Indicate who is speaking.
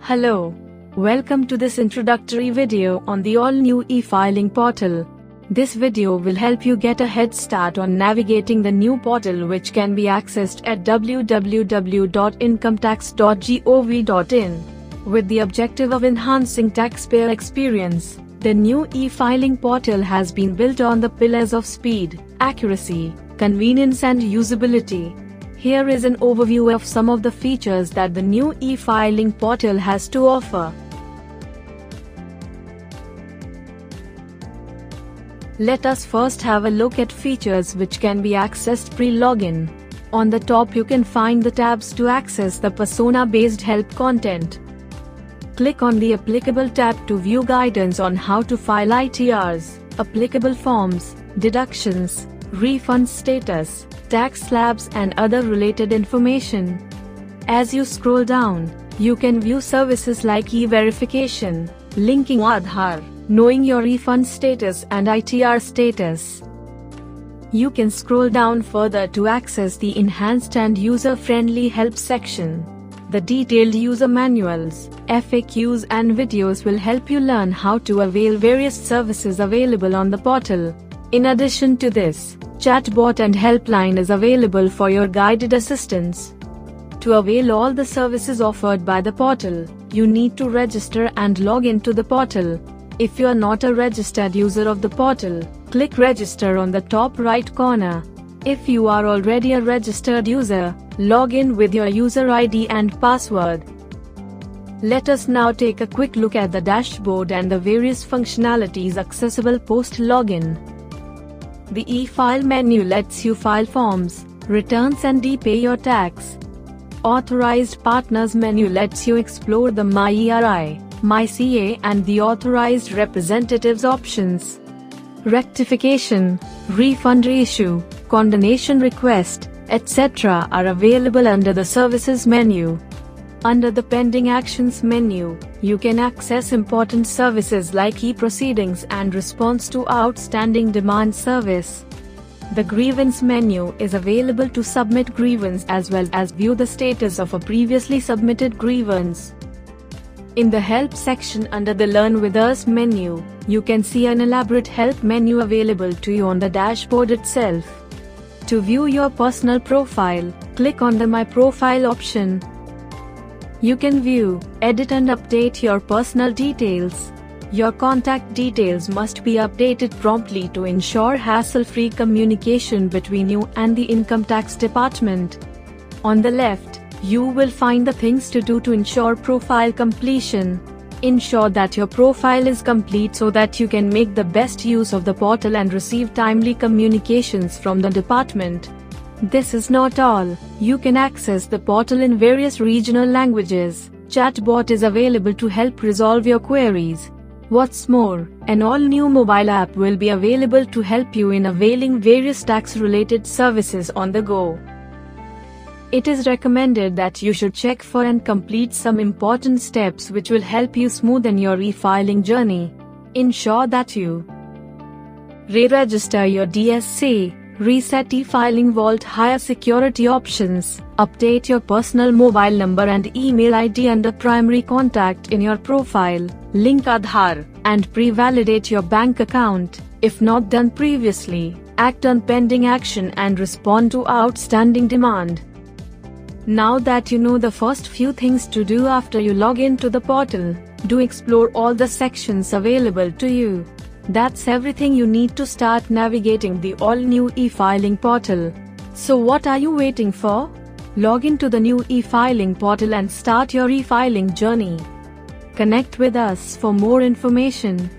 Speaker 1: Hello. Welcome to this introductory video on the all-new e-filing portal. This video will help you get a head start on navigating the new portal, which can be accessed at www.incometax.gov.in. With the objective of enhancing taxpayer experience, the new e-filing portal has been built on the pillars of speed, accuracy, convenience and usability. Here is an overview of some of the features that the new e-filing portal has to offer. Let us first have a look at features which can be accessed pre-login. On the top you can find the tabs to access the persona-based help content. Click on the applicable tab to view guidance on how to file ITRs, applicable forms, deductions, refund status, tax slabs and other related information. As you scroll down, you can view services like e-verification, linking Aadhaar, knowing your refund status and ITR status. You can scroll down further to access the enhanced and user-friendly help section. The detailed user manuals, FAQs and videos will help you learn how to avail various services available on the portal. In addition to this, chatbot and helpline is available for your guided assistance. To avail all the services offered by the portal, you need to register and log into the portal. If you are not a registered user of the portal, click register on the top right corner. If you are already a registered user, log in with your user ID and password. Let us now take a quick look at the dashboard and the various functionalities accessible post-login. The e-file menu lets you file forms, returns and pay your tax. Authorized Partners menu lets you explore the MyERI, MyCA and the Authorized Representatives options. Rectification, refund reissue, condonation request, etc. are available under the Services menu. Under the Pending Actions menu, you can access important services like e-proceedings and response to outstanding demand service. The Grievance menu is available to submit grievance as well as view the status of a previously submitted grievance. In the Help section under the Learn with Us menu, you can see an elaborate help menu available to you on the dashboard itself. To view your personal profile, click on the My Profile option. You can view, edit and update your personal details. Your contact details must be updated promptly to ensure hassle-free communication between you and the Income Tax Department. On the left, you will find the things to do to ensure profile completion. Ensure that your profile is complete so that you can make the best use of the portal and receive timely communications from the department. This is not all. You can access the portal in various regional languages. Chatbot is available to help resolve your queries. What's more, an all-new mobile app will be available to help you in availing various tax-related services on the go. It is recommended that you should check for and complete some important steps which will help you smoothen your e-filing journey. Ensure that you re-register your DSC, reset e-filing vault higher security options, update your personal mobile number and email ID under primary contact in your profile, link Aadhaar, and pre-validate your bank account. If not done previously, act on pending action and respond to outstanding demand. Now that you know the first few things to do after you log into the portal, do explore all the sections available to you. That's everything you need to start navigating the all-new e-filing portal. So what are you waiting for? Log into the new e-filing portal and start your e-filing journey. Connect with us for more information.